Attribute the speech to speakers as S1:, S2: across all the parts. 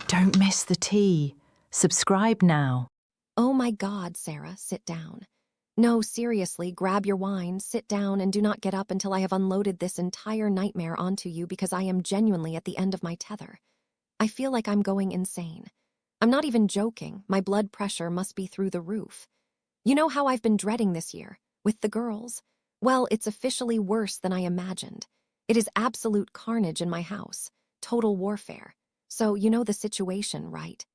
S1: Don't miss the tea. Subscribe now.
S2: Oh my God, Sarah, sit down. No, seriously, grab your wine, sit down, and do not get up until I have unloaded this entire nightmare onto you because I am genuinely at the end of my tether. I feel like I'm going insane. I'm not even joking. My blood pressure must be through the roof. You know how I've been dreading this year? With the girls? Well, it's officially worse than I imagined. It is absolute carnage in my house. Total warfare. So, you know the situation, right?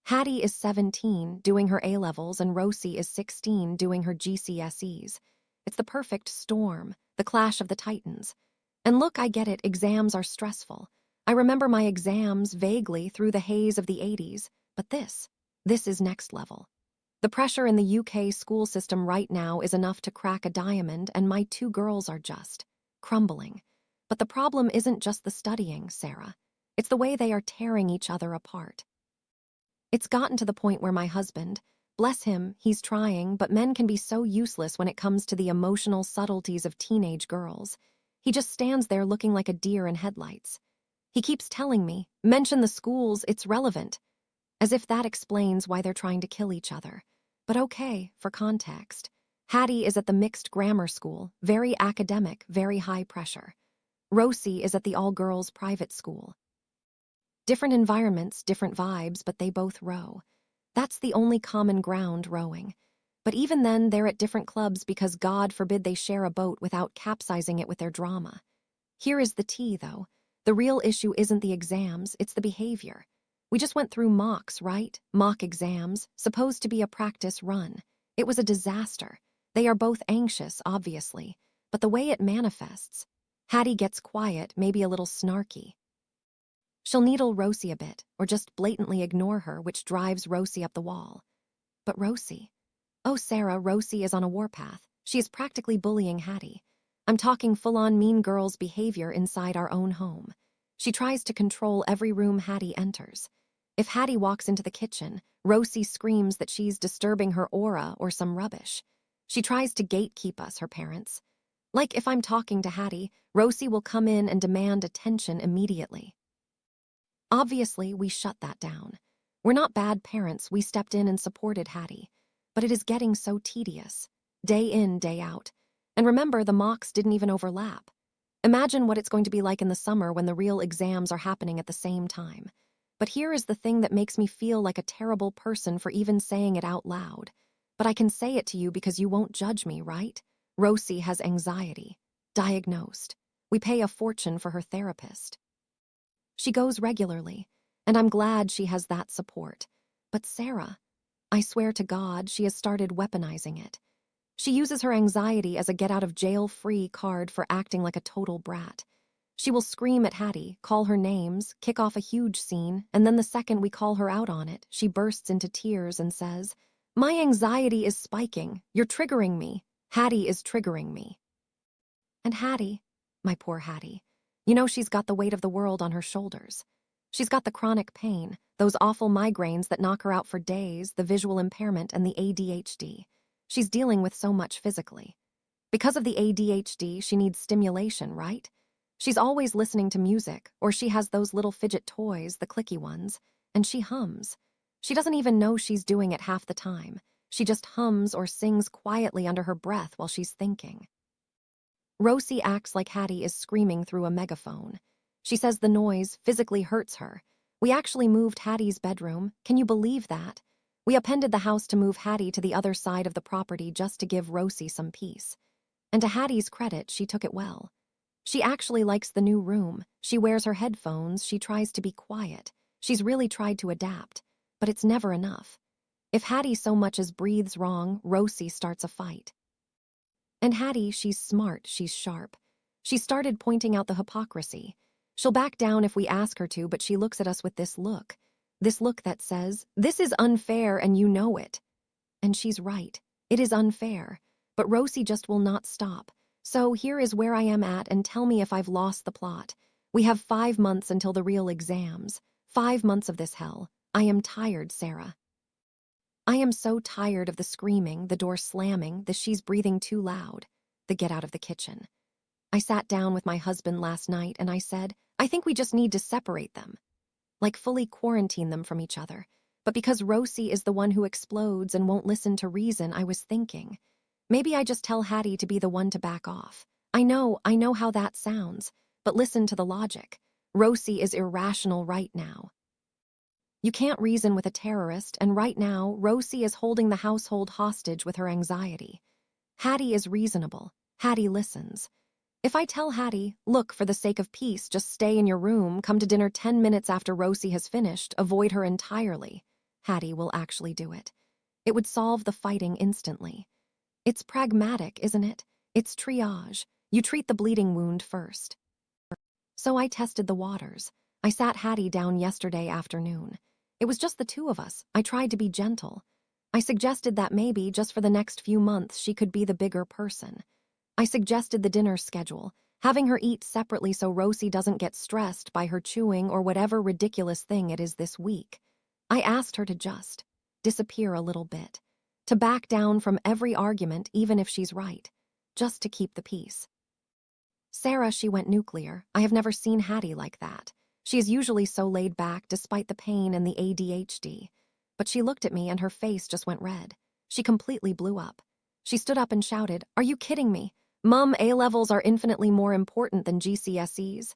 S2: Hattie is 17, doing her A-levels, and Rosie is 16, doing her GCSEs. It's the perfect storm, the clash of the titans. And look, I get it, exams are stressful. I remember my exams vaguely through the haze of the 80s, but this is next level. The pressure in the UK school system right now is enough to crack a diamond, and my two girls are just crumbling. But the problem isn't just the studying, Sarah. It's the way they are tearing each other apart. It's gotten to the point where my husband, bless him, he's trying, but men can be so useless when it comes to the emotional subtleties of teenage girls. He just stands there looking like a deer in headlights. He keeps telling me, mention the schools, it's relevant. As if that explains why they're trying to kill each other. But okay, for context. Hattie is at the mixed grammar school, very academic, very high pressure. Rosie is at the all-girls private school. Different environments, different vibes, but they both row. That's the only common ground, rowing. But even then, they're at different clubs because God forbid they share a boat without capsizing it with their drama. Here is the tea, though. The real issue isn't the exams, it's the behavior. We just went through mocks, right? Mock exams, supposed to be a practice run. It was a disaster. They are both anxious, obviously, but the way it manifests. Hattie gets quiet, maybe a little snarky. She'll needle Rosie a bit, or just blatantly ignore her, which drives Rosie up the wall. But Rosie. Oh, Sarah, Rosie is on a warpath. She is practically bullying Hattie. I'm talking full-on mean girls behavior inside our own home. She tries to control every room Hattie enters. If Hattie walks into the kitchen, Rosie screams that she's disturbing her aura or some rubbish. She tries to gatekeep us, her parents. Like if I'm talking to Hattie, Rosie will come in and demand attention immediately. Obviously, we shut that down. We're not bad parents, we stepped in and supported Hattie. But it is getting so tedious. Day in, day out. And remember, the mocks didn't even overlap. Imagine what it's going to be like in the summer when the real exams are happening at the same time. But here is the thing that makes me feel like a terrible person for even saying it out loud. But I can say it to you because you won't judge me, right? Rosie has anxiety. Diagnosed. We pay a fortune for her therapist. She goes regularly, and I'm glad she has that support. But Sarah, I swear to God, she has started weaponizing it. She uses her anxiety as a get-out-of-jail-free card for acting like a total brat. She will scream at Hattie, call her names, kick off a huge scene, and then the second we call her out on it, she bursts into tears and says, "My anxiety is spiking. You're triggering me. Hattie is triggering me." And Hattie, my poor Hattie, you know she's got the weight of the world on her shoulders. She's got the chronic pain, those awful migraines that knock her out for days, the visual impairment, and the ADHD. She's dealing with so much physically. Because of the ADHD, she needs stimulation, right? She's always listening to music, or she has those little fidget toys, the clicky ones, and she hums. She doesn't even know she's doing it half the time. She just hums or sings quietly under her breath while she's thinking. Rosie acts like Hattie is screaming through a megaphone. She says the noise physically hurts her. We actually moved Hattie's bedroom. Can you believe that? We appended the house to move Hattie to the other side of the property just to give Rosie some peace. And to Hattie's credit, she took it well. She actually likes the new room. She wears her headphones. She tries to be quiet. She's really tried to adapt. But it's never enough. If Hattie so much as breathes wrong, Rosie starts a fight. And Hattie, she's smart, she's sharp. She started pointing out the hypocrisy. She'll back down if we ask her to, but she looks at us with this look that says, "This is unfair and you know it." And she's right. It is unfair. But Rosie just will not stop. So here is where I am at, and tell me if I've lost the plot. We have 5 months until the real exams. 5 months of this hell. I am tired, Sarah. I am so tired of the screaming, the door slamming, the she's breathing too loud, the get out of the kitchen. I sat down with my husband last night and I said, I think we just need to separate them. like fully quarantine them from each other. But because Rosie is the one who explodes and won't listen to reason, I was thinking, maybe I just tell Hattie to be the one to back off. I know how that sounds, but listen to the logic. Rosie is irrational right now. You can't reason with a terrorist, and right now, Rosie is holding the household hostage with her anxiety. Hattie is reasonable. Hattie listens. If I tell Hattie, look, for the sake of peace, just stay in your room, come to dinner 10 minutes after Rosie has finished, avoid her entirely, Hattie will actually do it. It would solve the fighting instantly. It's pragmatic, isn't it? It's triage. You treat the bleeding wound first. So I tested the waters. I sat Hattie down yesterday afternoon. It was just the two of us. I tried to be gentle. I suggested that maybe, just for the next few months, she could be the bigger person. I suggested the dinner schedule, having her eat separately so Rosie doesn't get stressed by her chewing or whatever ridiculous thing it is this week. I asked her to just disappear a little bit, to back down from every argument even if she's right, just to keep the peace. Sarah, she went nuclear. I have never seen Hattie like that. She is usually so laid back despite the pain and the ADHD. But she looked at me and her face just went red. She completely blew up. She stood up and shouted, "Are you kidding me? Mum, A-levels are infinitely more important than GCSEs."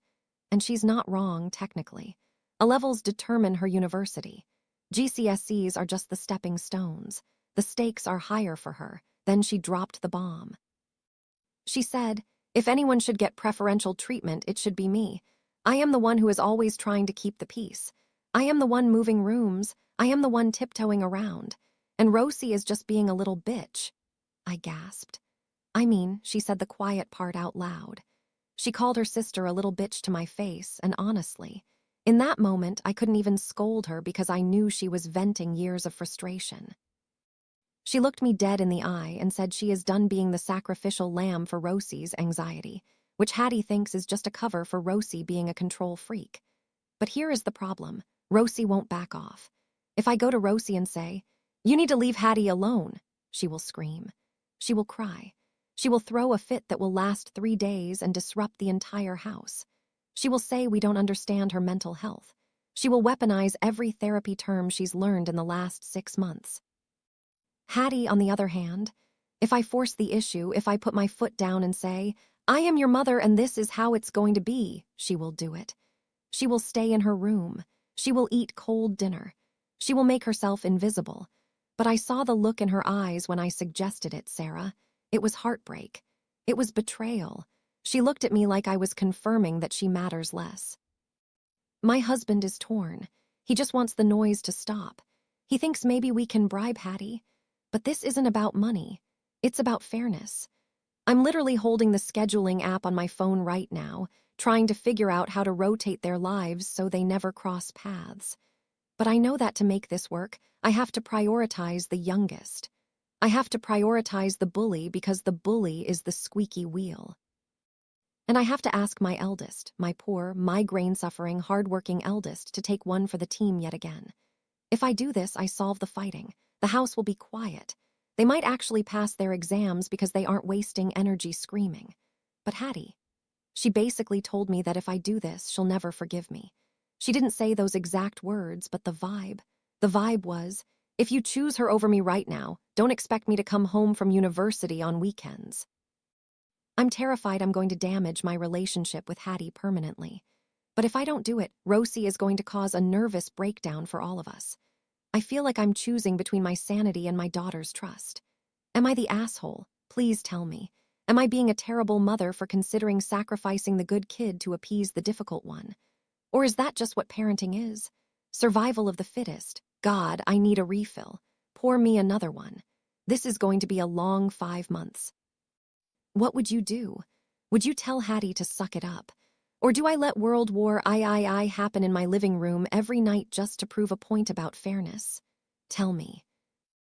S2: And she's not wrong, technically. A-levels determine her university. GCSEs are just the stepping stones. The stakes are higher for her. Then she dropped the bomb. She said, "If anyone should get preferential treatment, it should be me. I am the one who is always trying to keep the peace. I am the one moving rooms. I am the one tiptoeing around. And Rosie is just being a little bitch." I gasped. I mean, she said the quiet part out loud. She called her sister a little bitch to my face, and honestly, in that moment, I couldn't even scold her because I knew she was venting years of frustration. She looked me dead in the eye and said she is done being the sacrificial lamb for Rosie's anxiety, which Hattie thinks is just a cover for Rosie being a control freak. But here is the problem. Rosie won't back off. If I go to Rosie and say, "You need to leave Hattie alone," she will scream. She will cry. She will throw a fit that will last 3 days and disrupt the entire house. She will say we don't understand her mental health. She will weaponize every therapy term she's learned in the last 6 months. Hattie, on the other hand, if I force the issue, if I put my foot down and say, "I am your mother and this is how it's going to be," she will do it. She will stay in her room. She will eat cold dinner. She will make herself invisible. But I saw the look in her eyes when I suggested it, Sarah. It was heartbreak. It was betrayal. She looked at me like I was confirming that she matters less. My husband is torn. He just wants the noise to stop. He thinks maybe we can bribe Hattie. But this isn't about money. It's about fairness. I'm literally holding the scheduling app on my phone right now, trying to figure out how to rotate their lives so they never cross paths. But I know that to make this work, I have to prioritize the youngest. I have to prioritize the bully because the bully is the squeaky wheel. And I have to ask my eldest, my poor, migraine-suffering, hard-working eldest, to take one for the team yet again. If I do this, I solve the fighting. The house will be quiet. They might actually pass their exams because they aren't wasting energy screaming. But Hattie, she basically told me that if I do this, she'll never forgive me. She didn't say those exact words, but the vibe was, "If you choose her over me right now, don't expect me to come home from university on weekends." I'm terrified I'm going to damage my relationship with Hattie permanently. But if I don't do it, Rosie is going to cause a nervous breakdown for all of us. I feel like I'm choosing between my sanity and my daughter's trust. Am I the asshole? Please tell me. Am I being a terrible mother for considering sacrificing the good kid to appease the difficult one? Or is that just what parenting is? Survival of the fittest. God, I need a refill. Pour me another one. This is going to be a long 5 months. What would you do? Would you tell Hattie to suck it up? Or do I let World War I happen in my living room every night just to prove a point about fairness? Tell me.